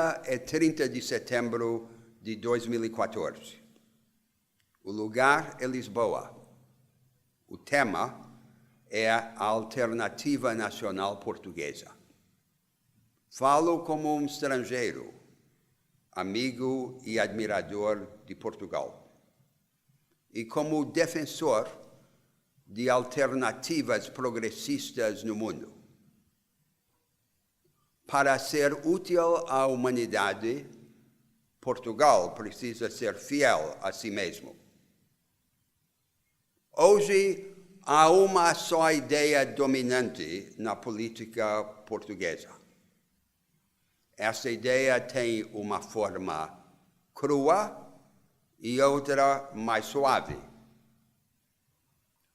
data é 30 de setembro de 2014. O lugar é Lisboa. O tema é a Alternativa Nacional Portuguesa. Falo como um estrangeiro, amigo e admirador de Portugal, e como defensor de alternativas progressistas no mundo. Para ser útil à humanidade, Portugal precisa ser fiel a si mesmo. Hoje, há uma só ideia dominante na política portuguesa. Essa ideia tem uma forma crua e outra mais suave.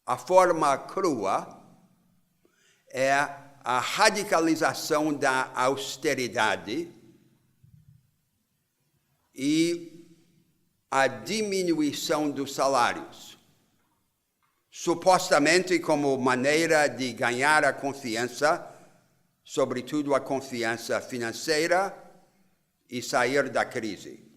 A forma crua é a radicalização da austeridade e a diminuição dos salários, supostamente como maneira de ganhar a confiança, sobretudo a confiança financeira, e sair da crise.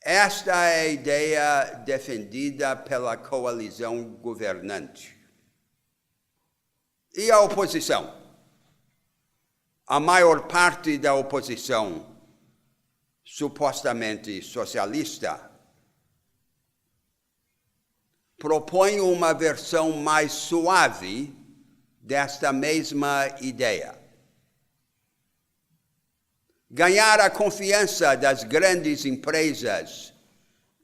Esta é a ideia defendida pela coalizão governante. E a oposição? A maior parte da oposição, supostamente socialista, propõe uma versão mais suave desta mesma ideia. Ganhar a confiança das grandes empresas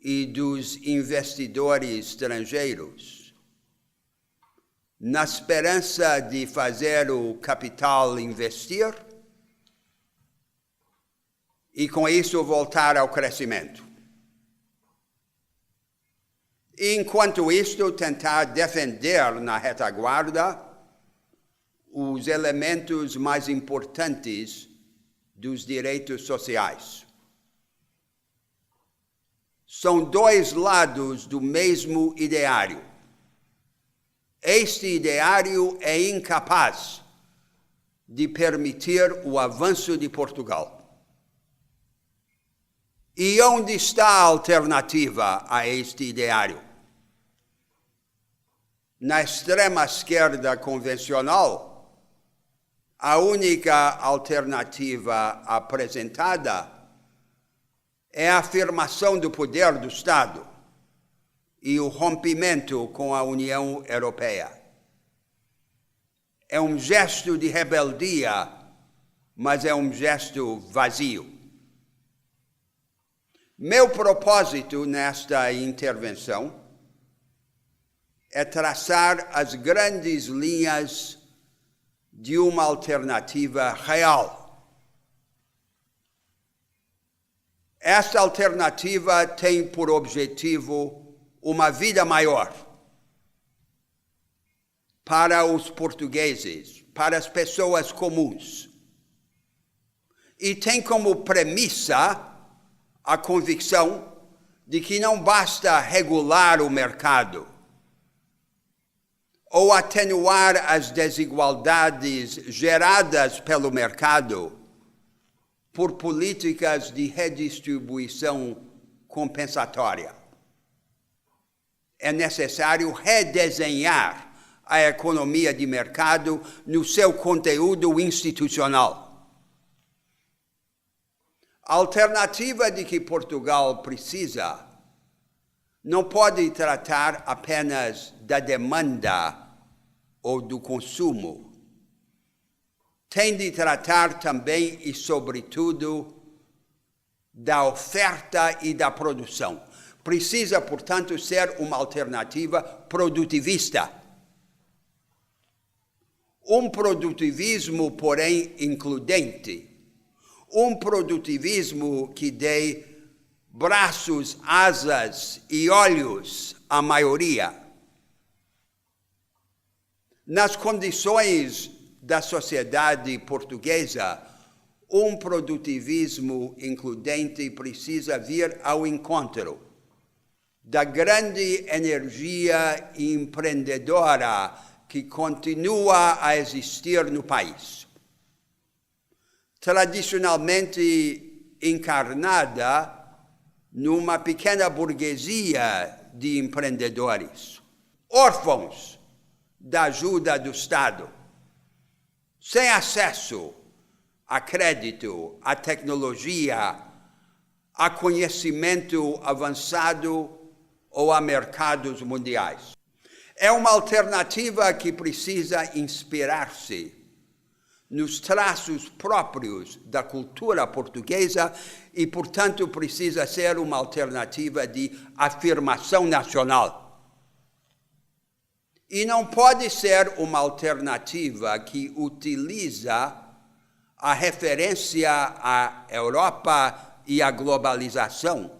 e dos investidores estrangeiros, na esperança de fazer o capital investir e, com isso, voltar ao crescimento. E, enquanto isto, tentar defender na retaguarda os elementos mais importantes dos direitos sociais. São dois lados do mesmo ideário. Este ideário é incapaz de permitir o avanço de Portugal. E onde está a alternativa a este ideário? Na extrema-esquerda convencional, a única alternativa apresentada é a afirmação do poder do Estado e o rompimento com a União Europeia. É um gesto de rebeldia, mas é um gesto vazio. Meu propósito nesta intervenção é traçar as grandes linhas de uma alternativa real. Esta alternativa tem por objetivo uma vida maior para os portugueses, para as pessoas comuns. E tem como premissa a convicção de que não basta regular o mercado ou atenuar as desigualdades geradas pelo mercado por políticas de redistribuição compensatória. É necessário redesenhar a economia de mercado no seu conteúdo institucional. A alternativa de que Portugal precisa não pode tratar apenas da demanda ou do consumo. Tem de tratar também e, sobretudo, da oferta e da produção. Precisa, portanto, ser uma alternativa produtivista. Um produtivismo, porém, includente. Um produtivismo que dê braços, asas e olhos à maioria. Nas condições da sociedade portuguesa, um produtivismo includente precisa vir ao encontro da grande energia empreendedora que continua a existir no país. tradicionalmente encarnada numa pequena burguesia de empreendedores, órfãos da ajuda do Estado, sem acesso a crédito, a tecnologia, a conhecimento avançado ou a mercados mundiais. É uma alternativa que precisa inspirar-se nos traços próprios da cultura portuguesa e, portanto, precisa ser uma alternativa de afirmação nacional. E não pode ser uma alternativa que utiliza a referência à Europa e à globalização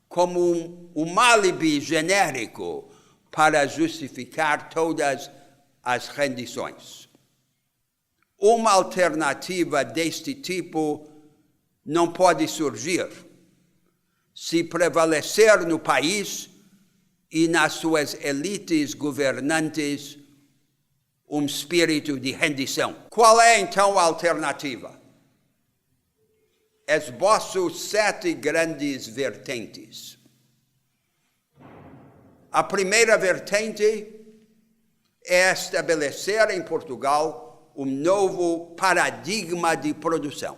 como um álibi genérico para justificar todas as rendições. Uma alternativa deste tipo não pode surgir se prevalecer no país e nas suas elites governantes um espírito de rendição. Qual é, então, a alternativa? Esboço 7 grandes vertentes. A primeira vertente é estabelecer em Portugal um novo paradigma de produção.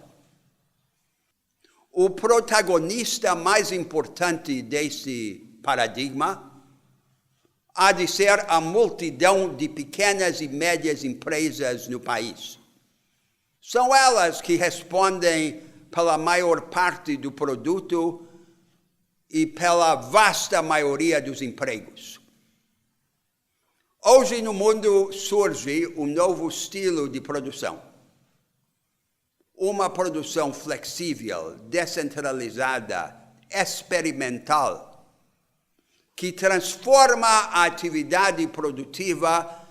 O protagonista mais importante desse paradigma há de ser a multidão de pequenas e médias empresas no país. São elas que respondem pela maior parte do produto e pela vasta maioria dos empregos. Hoje no mundo surge um novo estilo de produção. Uma produção flexível, descentralizada, experimental, que transforma a atividade produtiva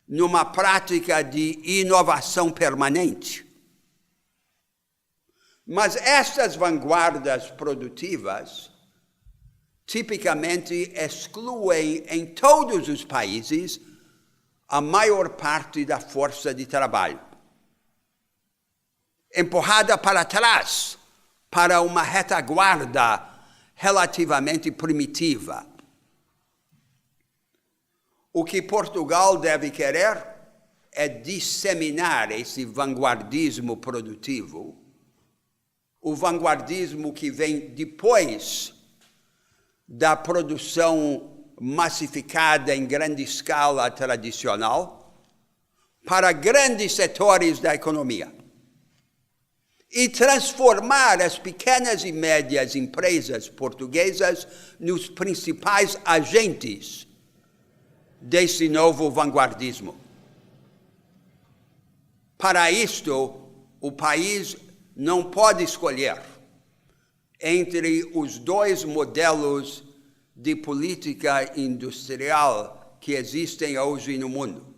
numa prática de inovação permanente. Mas estas vanguardas produtivas tipicamente excluem em todos os países a maior parte da força de trabalho, empurrada para trás, para uma retaguarda relativamente primitiva. O que Portugal deve querer é disseminar esse vanguardismo produtivo, o vanguardismo que vem depois da produção massificada em grande escala tradicional, para grandes setores da economia e transformar as pequenas e médias empresas portuguesas nos principais agentes desse novo vanguardismo. Para isto, o país não pode escolher entre os dois modelos de política industrial que existem hoje no mundo.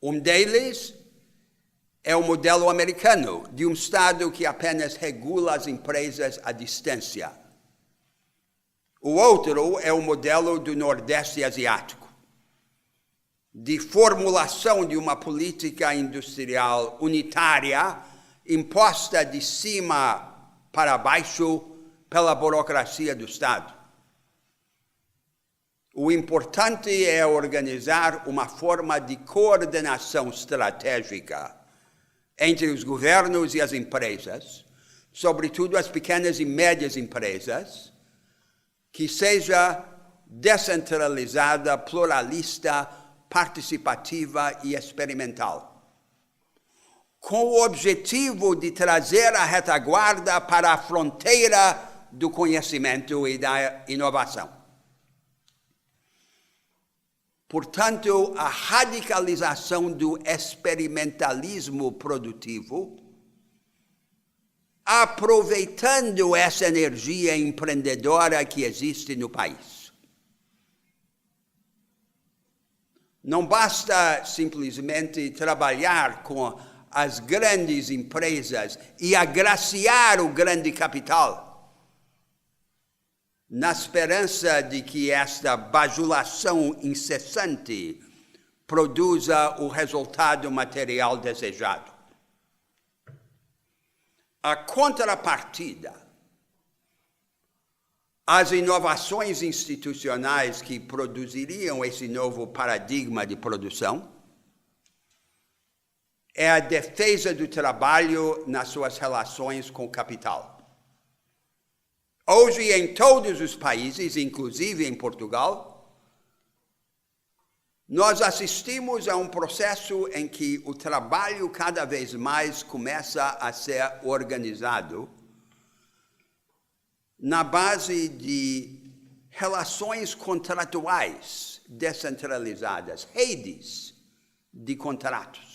Um deles é o modelo americano, de um Estado que apenas regula as empresas à distância. O outro é o modelo do Nordeste Asiático, de formulação de uma política industrial unitária, imposta de cima para baixo pela burocracia do Estado. O importante é organizar uma forma de coordenação estratégica entre os governos e as empresas, sobretudo as pequenas e médias empresas, que seja descentralizada, pluralista, participativa e experimental, com o objetivo de trazer a retaguarda para a fronteira do conhecimento e da inovação. Portanto, a radicalização do experimentalismo produtivo, aproveitando essa energia empreendedora que existe no país. Não basta simplesmente trabalhar com as grandes empresas e agraciar o grande capital, na esperança de que esta bajulação incessante produza o resultado material desejado. a contrapartida, as inovações institucionais que produziriam esse novo paradigma de produção, é a defesa do trabalho nas suas relações com o capital. Hoje, em todos os países, inclusive em Portugal, nós assistimos a um processo em que o trabalho cada vez mais começa a ser organizado na base de relações contratuais descentralizadas, redes de contratos.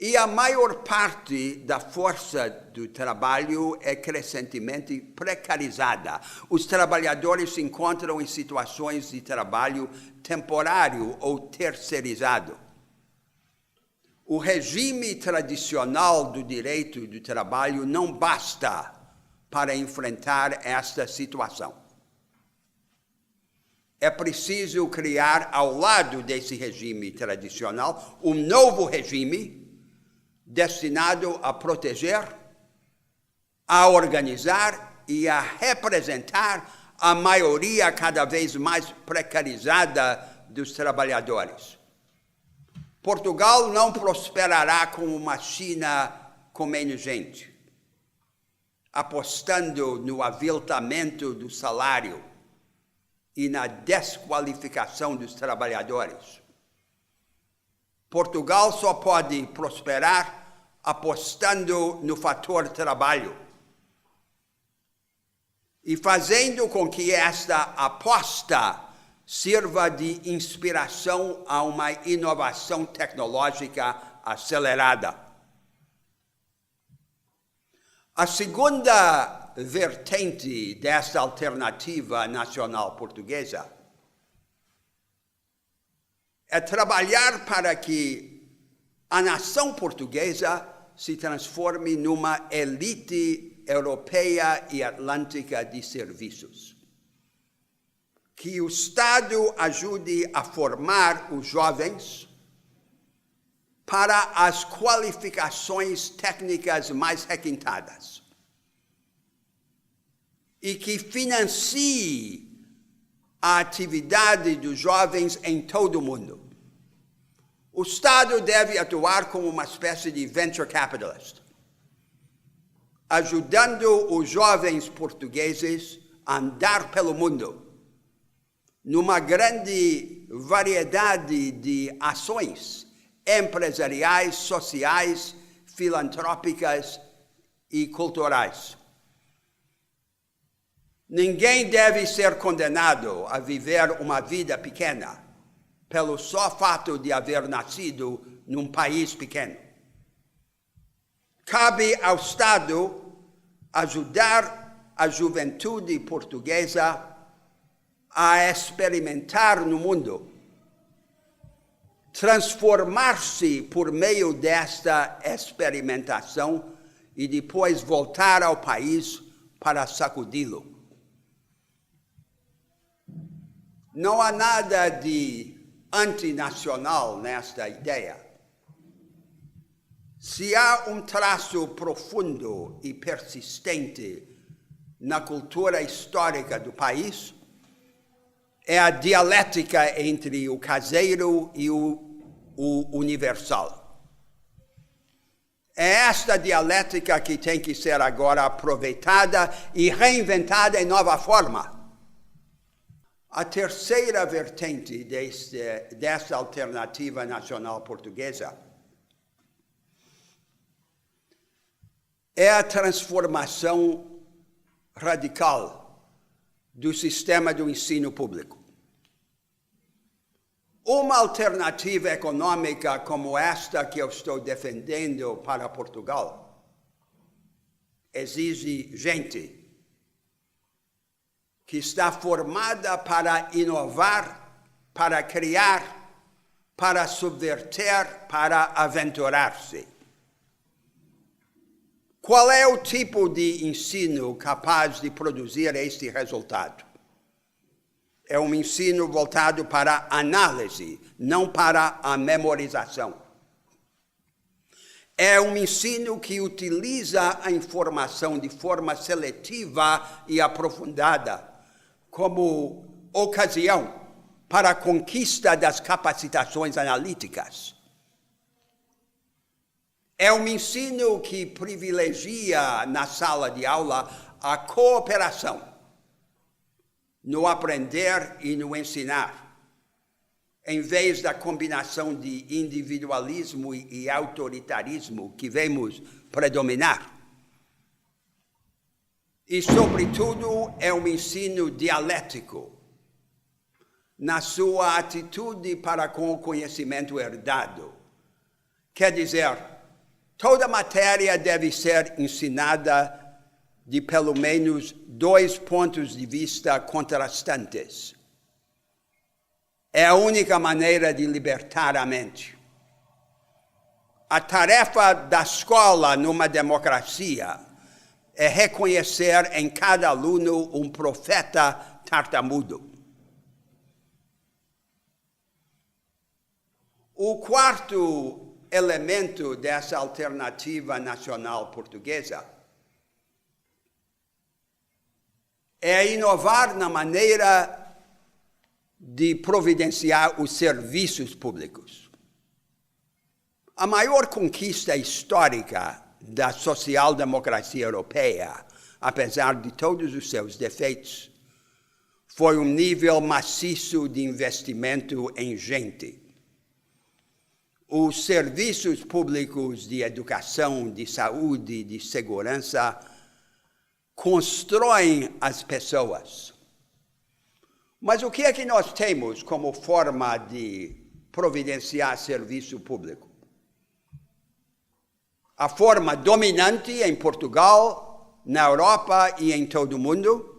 E a maior parte da força do trabalho é crescentemente precarizada. Os trabalhadores se encontram em situações de trabalho temporário ou terceirizado. O regime tradicional do direito do trabalho não basta para enfrentar esta situação. É preciso criar, ao lado desse regime tradicional, um novo regime destinado a proteger, a organizar e a representar a maioria cada vez mais precarizada dos trabalhadores. Portugal não prosperará como uma China com menos gente, apostando no aviltamento do salário e na desqualificação dos trabalhadores. Portugal só pode prosperar apostando no fator trabalho e fazendo com que esta aposta sirva de inspiração a uma inovação tecnológica acelerada. A segunda vertente desta alternativa nacional portuguesa é trabalhar para que a nação portuguesa se transforme numa elite europeia e atlântica de serviços. Que o Estado ajude a formar os jovens para as qualificações técnicas mais requintadas e que financie a atividade dos jovens em todo o mundo. O Estado deve atuar como uma espécie de venture capitalist, ajudando os jovens portugueses a andar pelo mundo, numa grande variedade de ações empresariais, sociais, filantrópicas e culturais. Ninguém deve ser condenado a viver uma vida pequena pelo só fato de haver nascido num país pequeno. Cabe ao Estado ajudar a juventude portuguesa a experimentar no mundo, transformar-se por meio desta experimentação e depois voltar ao país para sacudi-lo. Não há nada de antinacional nesta ideia. Se há um traço profundo e persistente na cultura histórica do país, é a dialética entre o caseiro e o universal. É esta dialética que tem que ser agora aproveitada e reinventada em nova forma. A terceira vertente desta alternativa nacional portuguesa é a transformação radical do sistema do ensino público. Uma alternativa econômica como esta que eu estou defendendo para Portugal exige gente que está formada para inovar, para criar, para subverter, para aventurar-se. Qual é o tipo de ensino capaz de produzir este resultado? É um ensino voltado para a análise, não para a memorização. É um ensino que utiliza a informação de forma seletiva e aprofundada como ocasião para a conquista das capacitações analíticas. É um ensino que privilegia na sala de aula a cooperação no aprender e no ensinar, em vez da combinação de individualismo e autoritarismo que vemos predominar. E, sobretudo, é um ensino dialético, na sua atitude para com o conhecimento herdado. Quer dizer, toda matéria deve ser ensinada de pelo menos 2 pontos de vista contrastantes. É a única maneira de libertar a mente. A tarefa da escola numa democracia é reconhecer em cada aluno um profeta tartamudo. O quarto elemento dessa alternativa nacional portuguesa é inovar na maneira de providenciar os serviços públicos. A maior conquista histórica da social-democracia europeia, apesar de todos os seus defeitos, foi um nível maciço de investimento em gente. Os serviços públicos de educação, de saúde, de segurança constroem as pessoas. Mas o que é que nós temos como forma de providenciar serviço público? A forma dominante em Portugal, na Europa e em todo o mundo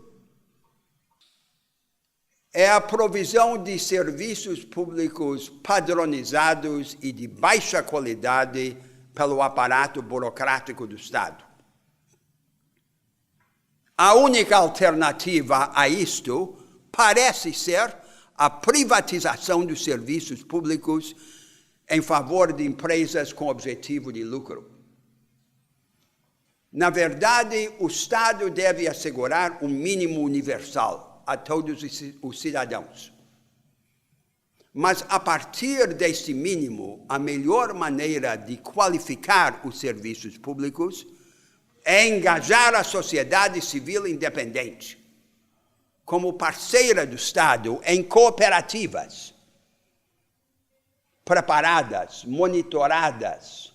é a provisão de serviços públicos padronizados e de baixa qualidade pelo aparato burocrático do Estado. A única alternativa a isto parece ser a privatização dos serviços públicos em favor de empresas com objetivo de lucro. Na verdade, o Estado deve assegurar um mínimo universal a todos os cidadãos. Mas, a partir deste mínimo, a melhor maneira de qualificar os serviços públicos é engajar a sociedade civil independente como parceira do Estado em cooperativas preparadas, monitoradas,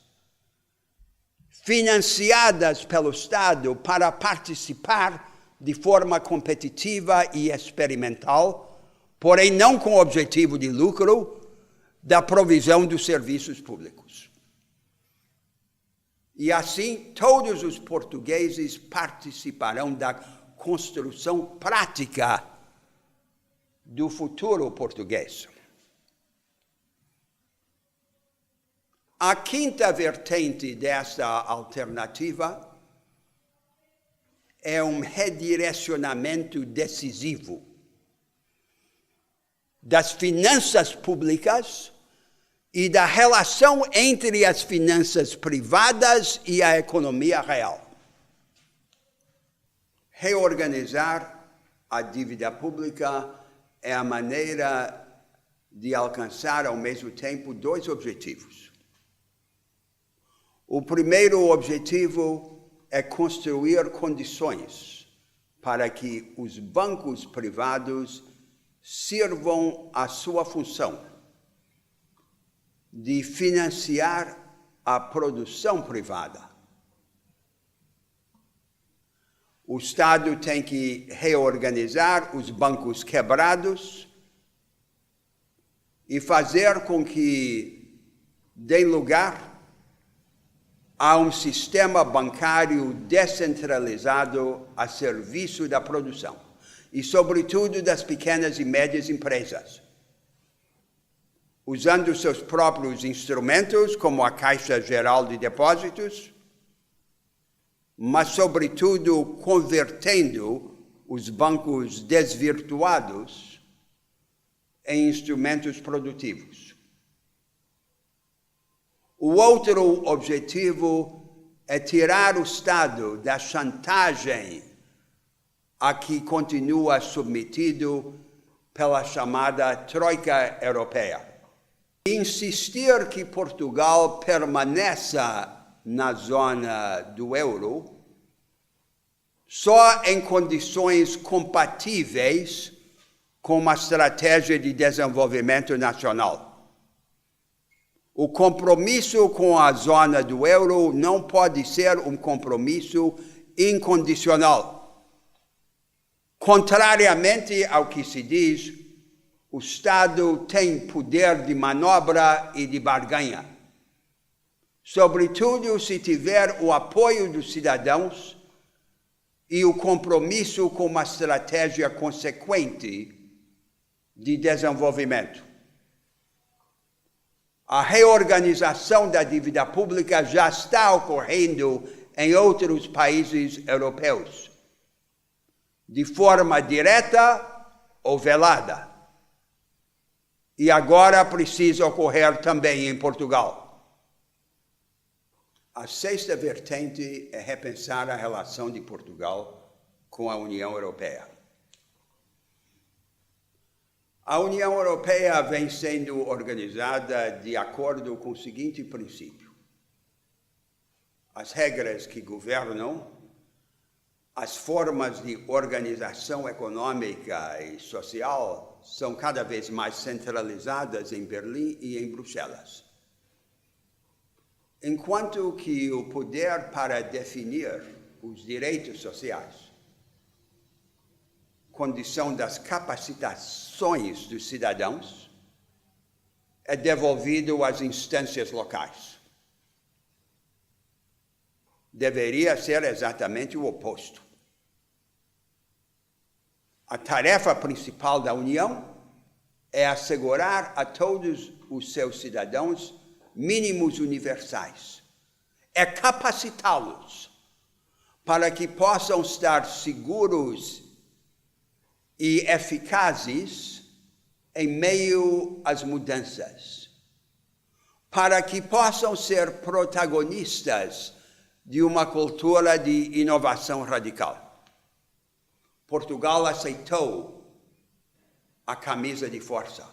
financiadas pelo Estado para participar de forma competitiva e experimental, porém não com objetivo de lucro, da provisão dos serviços públicos. E assim, todos os portugueses participarão da construção prática do futuro português. A quinta vertente desta alternativa é um redirecionamento decisivo das finanças públicas e da relação entre as finanças privadas e a economia real. Reorganizar a dívida pública é a maneira de alcançar ao mesmo tempo 2 objetivos. O primeiro objetivo é construir condições para que os bancos privados sirvam a sua função de financiar a produção privada. O Estado tem que reorganizar os bancos quebrados e fazer com que dê lugar a um sistema bancário descentralizado a serviço da produção e, sobretudo, das pequenas e médias empresas, usando seus próprios instrumentos, como a Caixa Geral de Depósitos, mas, sobretudo, convertendo os bancos desvirtuados em instrumentos produtivos. O outro objetivo é tirar o Estado da chantagem a que continua submetido pela chamada Troika Europeia. Insistir que Portugal permaneça na zona do euro só em condições compatíveis com uma estratégia de desenvolvimento nacional. O compromisso com a zona do euro não pode ser um compromisso incondicional. Contrariamente ao que se diz, o Estado tem poder de manobra e de barganha, sobretudo se tiver o apoio dos cidadãos e o compromisso com uma estratégia consequente de desenvolvimento. A reorganização da dívida pública já está ocorrendo em outros países europeus, de forma direta ou velada. E agora precisa ocorrer também em Portugal. A sexta vertente é repensar a relação de Portugal com a União Europeia. A União Europeia vem sendo organizada de acordo com o seguinte princípio: as regras que governam, as formas de organização econômica e social são cada vez mais centralizadas em Berlim e em Bruxelas. Enquanto que o poder para definir os direitos sociais, condição das capacitações dos cidadãos, é devolvido às instâncias locais. Deveria ser exatamente o oposto. A tarefa principal da União é assegurar a todos os seus cidadãos mínimos universais. É capacitá-los para que possam estar seguros e eficazes em meio às mudanças, para que possam ser protagonistas de uma cultura de inovação radical. Portugal aceitou a camisa de força.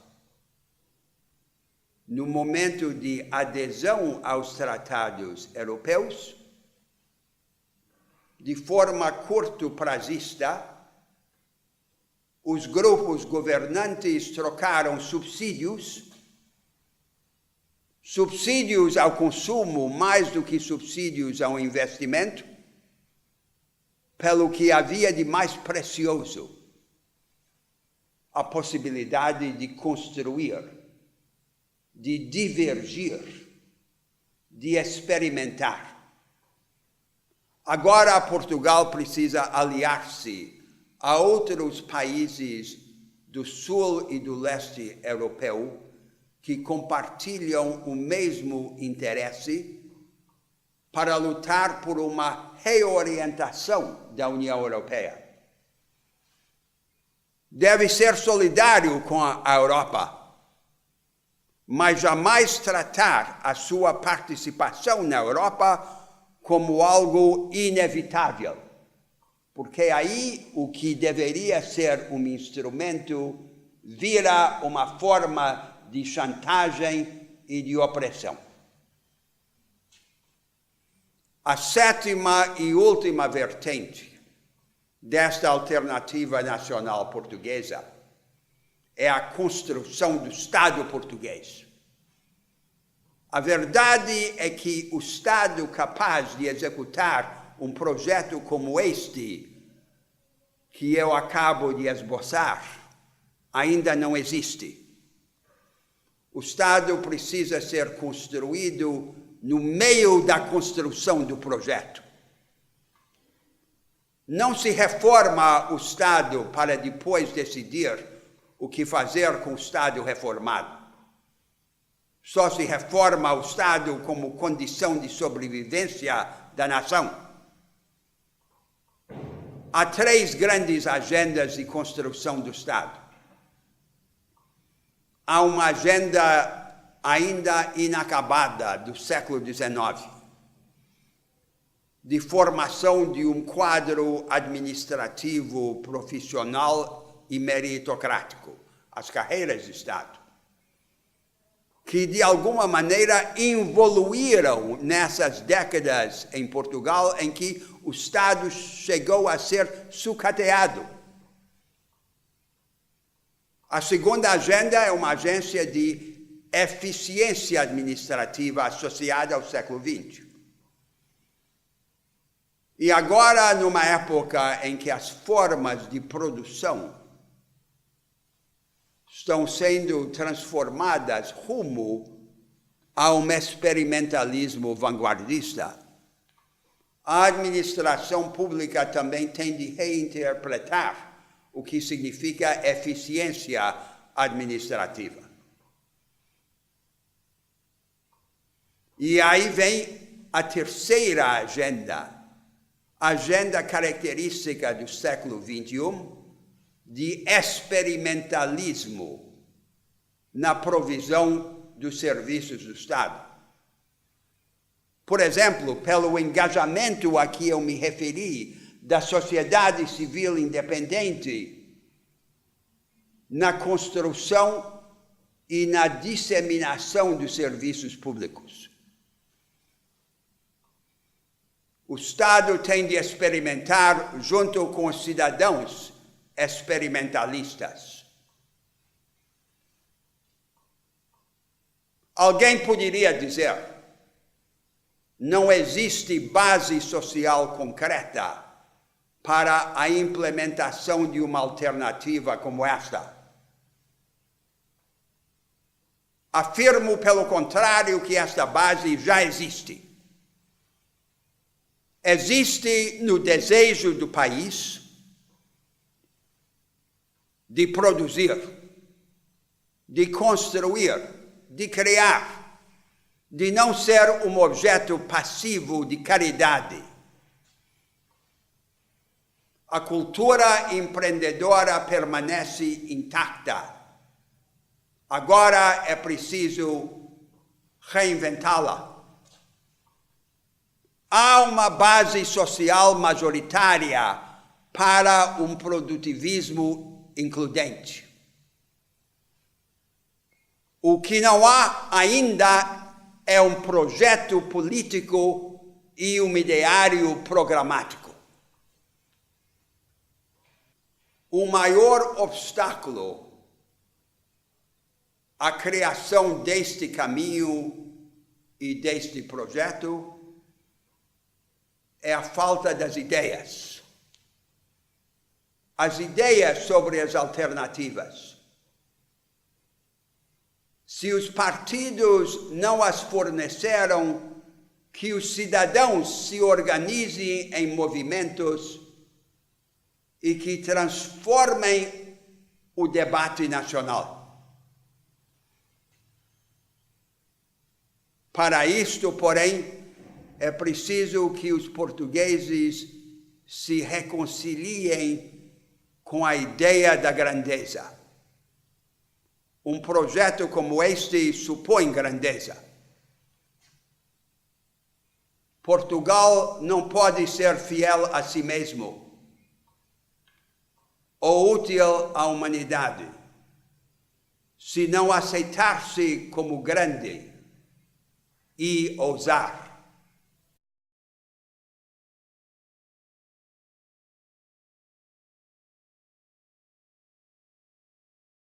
No momento de adesão aos tratados europeus, de forma curto-prazista, os grupos governantes trocaram subsídios ao consumo mais do que subsídios ao investimento, pelo que havia de mais precioso: a possibilidade de construir, de divergir, de experimentar. Agora Portugal precisa aliar-se a outros países do sul e do leste europeu que compartilham o mesmo interesse para lutar por uma reorientação da União Europeia. Deve ser solidário com a Europa, mas jamais tratar a sua participação na Europa como algo inevitável, porque aí o que deveria ser um instrumento vira uma forma de chantagem e de opressão. A sétima e última vertente desta alternativa nacional portuguesa é a construção do Estado português. A verdade é que o Estado capaz de executar um projeto como este, que eu acabo de esboçar, ainda não existe. O Estado precisa ser construído no meio da construção do projeto. Não se reforma o Estado para depois decidir o que fazer com o Estado reformado. Só se reforma o Estado como condição de sobrevivência da nação. Há 3 grandes agendas de construção do Estado. Há uma agenda ainda inacabada do século XIX, de formação de um quadro administrativo, profissional e meritocrático, as carreiras de Estado, que de alguma maneira evoluíram nessas décadas em Portugal, em que o Estado chegou a ser sucateado. A segunda agenda é uma agência de eficiência administrativa associada ao século XX. E agora, numa época em que as formas de produção estão sendo transformadas rumo a um experimentalismo vanguardista, a administração pública também tem de reinterpretar o que significa eficiência administrativa. E aí vem a terceira agenda característica do século XXI, de experimentalismo na provisão dos serviços do Estado. Por exemplo, pelo engajamento a que eu me referi da sociedade civil independente na construção e na disseminação dos serviços públicos. O Estado tem de experimentar junto com os cidadãos experimentalistas. Alguém poderia dizer: não existe base social concreta para a implementação de uma alternativa como esta. Afirmo, pelo contrário, que esta base já existe. Existe no desejo do país de produzir, de construir, de criar, de não ser um objeto passivo de caridade. A cultura empreendedora permanece intacta. Agora é preciso reinventá-la. Há uma base social majoritária para um produtivismo includente. O que não há ainda é um projeto político e um ideário programático. O maior obstáculo à criação deste caminho e deste projeto é a falta das ideias. As ideias sobre as alternativas. Se os partidos não as forneceram, que os cidadãos se organizem em movimentos e que transformem o debate nacional. Para isto, porém, é preciso que os portugueses se reconciliem com a ideia da grandeza. Um projeto como este supõe grandeza. Portugal não pode ser fiel a si mesmo ou útil à humanidade se não aceitar-se como grande e ousar.